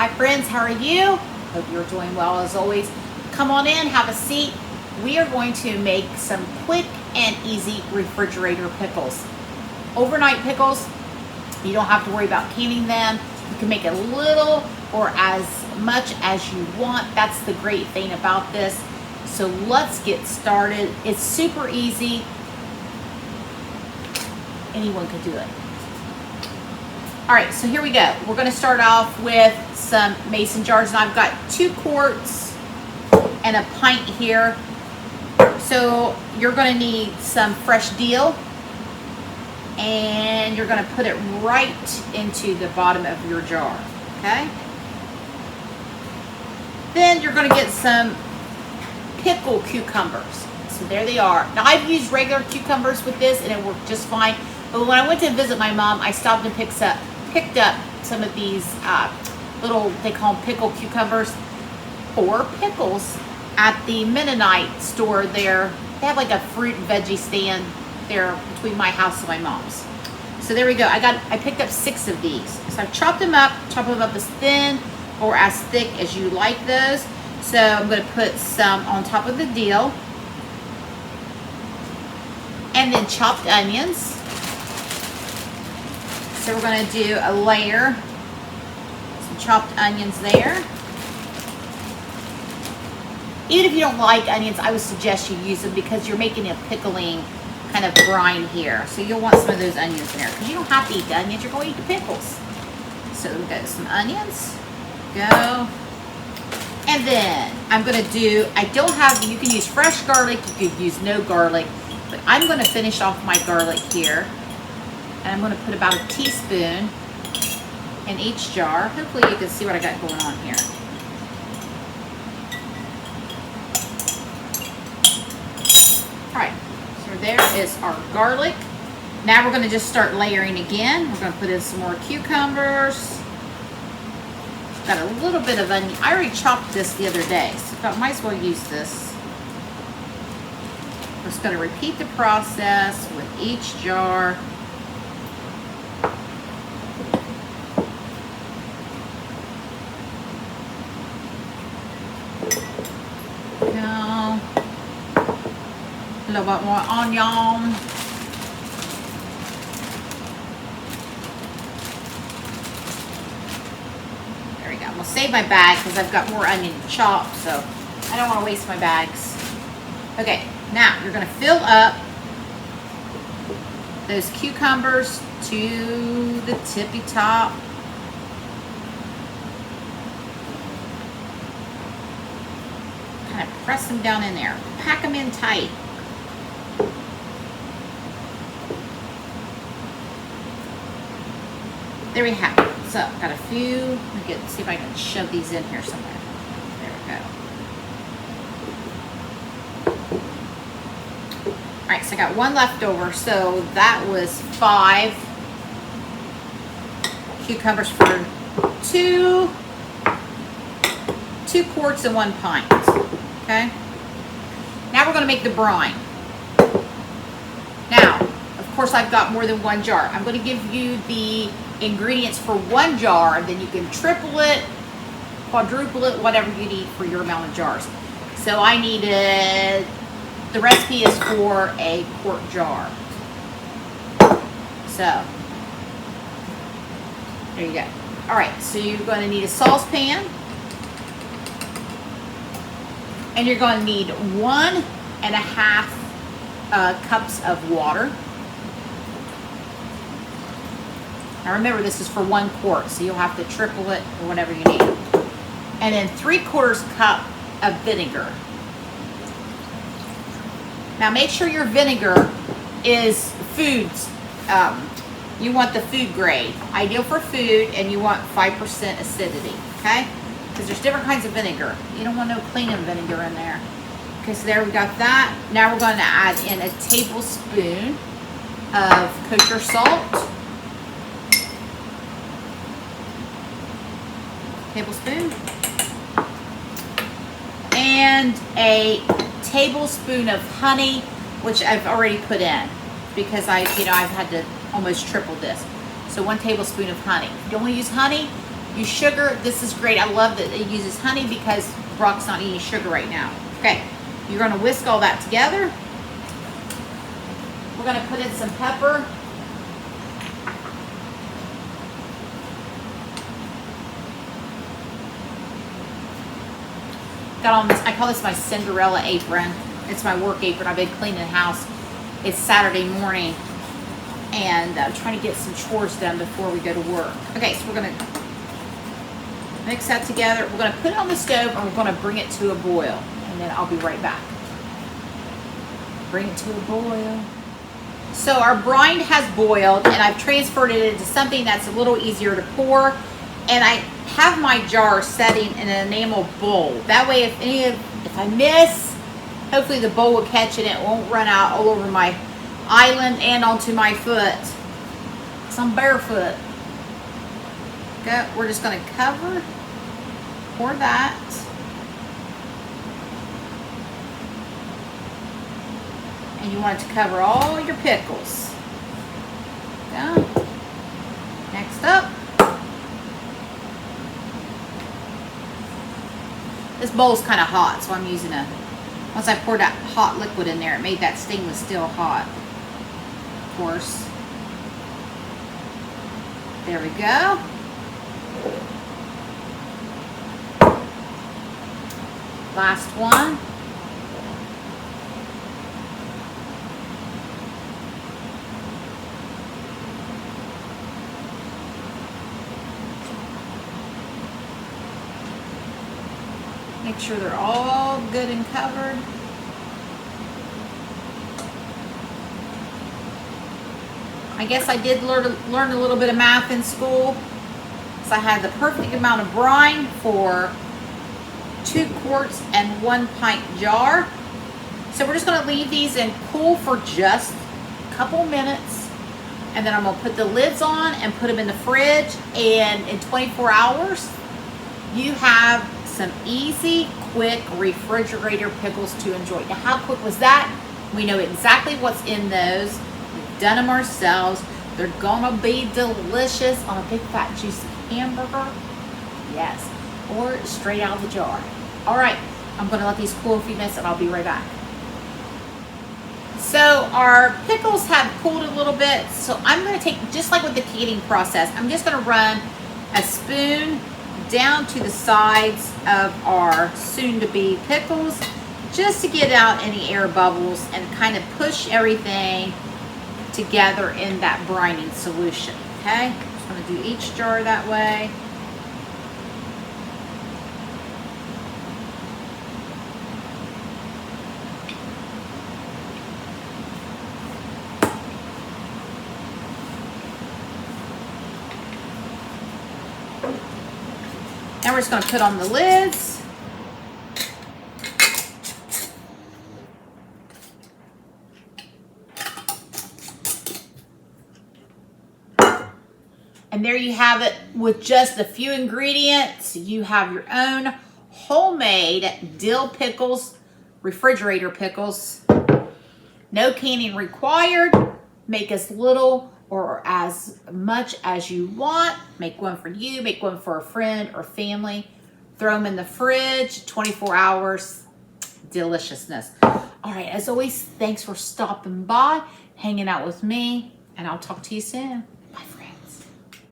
Hi friends, how are you? Hope you're doing well as always. Come on in, have a seat. We are going to make some quick and easy refrigerator pickles. Overnight pickles, you don't have to worry about canning them. You can make a little or as much as you want. That's the great thing about this. So let's get started. It's super easy. Anyone could do it. All right, so here we go. We're gonna start off with some mason jars, and I've got 2 quarts and a pint here. So you're gonna need some fresh dill, and you're gonna put it right into the bottom of your jar, okay? Then you're gonna get some pickle cucumbers. So there they are. Now I've used regular cucumbers with this and it worked just fine. But when I went to visit my mom, I stopped and picked up some of these little, they call them pickle cucumbers or pickles at the Mennonite store there. They have like a fruit and veggie stand there between my house and my mom's. So there we go. I picked up 6 of these. So I've chopped them up as thin or as thick as you like those. So I'm going to put some on top of the dill. And then chopped onions. So we're going to do a layer, some chopped onions there. Even if you don't like onions, I would suggest you use them because you're making a pickling kind of brine here. So you'll want some of those onions in there because you don't have to eat the onions, you're going to eat the pickles. So we've got some onions, go. And then I'm going to do, you can use fresh garlic, you could use no garlic, but I'm going to finish off my garlic here. And I'm going to put about a teaspoon in each jar. Hopefully you can see what I got going on here. All right, so there is our garlic. Now we're going to just start layering again. We're going to put in some more cucumbers. Got a little bit of onion. I already chopped this the other day, so I might as well use this. We're just going to repeat the process with each jar. A little bit more onion. There we go. I'm going to save my bag because I've got more onion to chop, so I don't want to waste my bags. Okay, now you're going to fill up those cucumbers to the tippy top. Kind of press them down in there. Pack them in tight. There we have it. So, got a few. Let me see if I can shove these in here somewhere. There we go. All right, so I got 1 left over. So that was 5 cucumbers for 2 quarts and 1 pint. Okay. Now we're going to make the brine. Now, of course, I've got more than 1 jar. I'm going to give you the ingredients for 1 jar, then you can triple it, quadruple it, whatever you need for your amount of jars. So I needed, the recipe is for a quart jar. So, there you go. All right, so you're going to need a saucepan, and you're going to need 1.5 cups of water. Now remember, this is for 1 quart, so you'll have to triple it or whatever you need. And then 3/4 cup of vinegar. Now make sure your vinegar is foods. You want the food grade, ideal for food, and you want 5% acidity, okay? Because there's different kinds of vinegar. You don't want no cleaning vinegar in there. Okay, so there we got that. Now we're going to add in a tablespoon of kosher salt. Tablespoon. And a tablespoon of honey, which I've already put in because I've had to almost triple this. So 1 tablespoon of honey. If you don't want to use honey, Use sugar. This is great. I love that it uses honey because Brock's not eating sugar right now. Okay, you're gonna whisk all that together. We're gonna put in some pepper. Got on this, I call this my Cinderella apron. It's my work apron. I've been cleaning the house. It's Saturday morning and I'm trying to get some chores done before we go to work. Okay, so we're gonna mix that together. We're gonna put it on the stove and we're gonna bring it to a boil, and then I'll be right back. Bring it to a boil. So our brine has boiled and I've transferred it into something that's a little easier to pour, and I have my jar setting in an enamel bowl. That way if I miss, hopefully the bowl will catch it and it won't run out all over my island and onto my foot. So I'm barefoot. Okay, we're just gonna cover, pour that. And you want it to cover all your pickles. Yeah. Next up. This bowl's kind of hot, so I'm using once I poured that hot liquid in there, it made that stainless steel hot. Of course. There we go. Last one. Make sure they're all good and covered. I guess I did learn a little bit of math in school. So I had the perfect amount of brine for 2 quarts and 1 pint jar. So we're just gonna leave these in cool for just a couple minutes. And then I'm gonna put the lids on and put them in the fridge. And in 24 hours, you have some easy, quick refrigerator pickles to enjoy. Now, how quick was that? We know exactly what's in those. We've done them ourselves. They're gonna be delicious on a big fat juicy hamburger. Yes, or straight out of the jar. All right, I'm gonna let these cool a few minutes and I'll be right back. So our pickles have cooled a little bit. So I'm gonna take, just like with the canning process, I'm just gonna run a spoon down to the sides of our soon-to-be pickles just to get out any air bubbles and kind of push everything together in that brining solution. Okay, just going to do each jar that way. Now we're just going to put on the lids. And there you have it with just a few ingredients. You have your own homemade dill pickles, refrigerator pickles. No canning required. Make as little or as much as you want. Make one for you, make one for a friend or family. Throw them in the fridge, 24 hours, deliciousness. All right, as always, thanks for stopping by, hanging out with me, and I'll talk to you soon.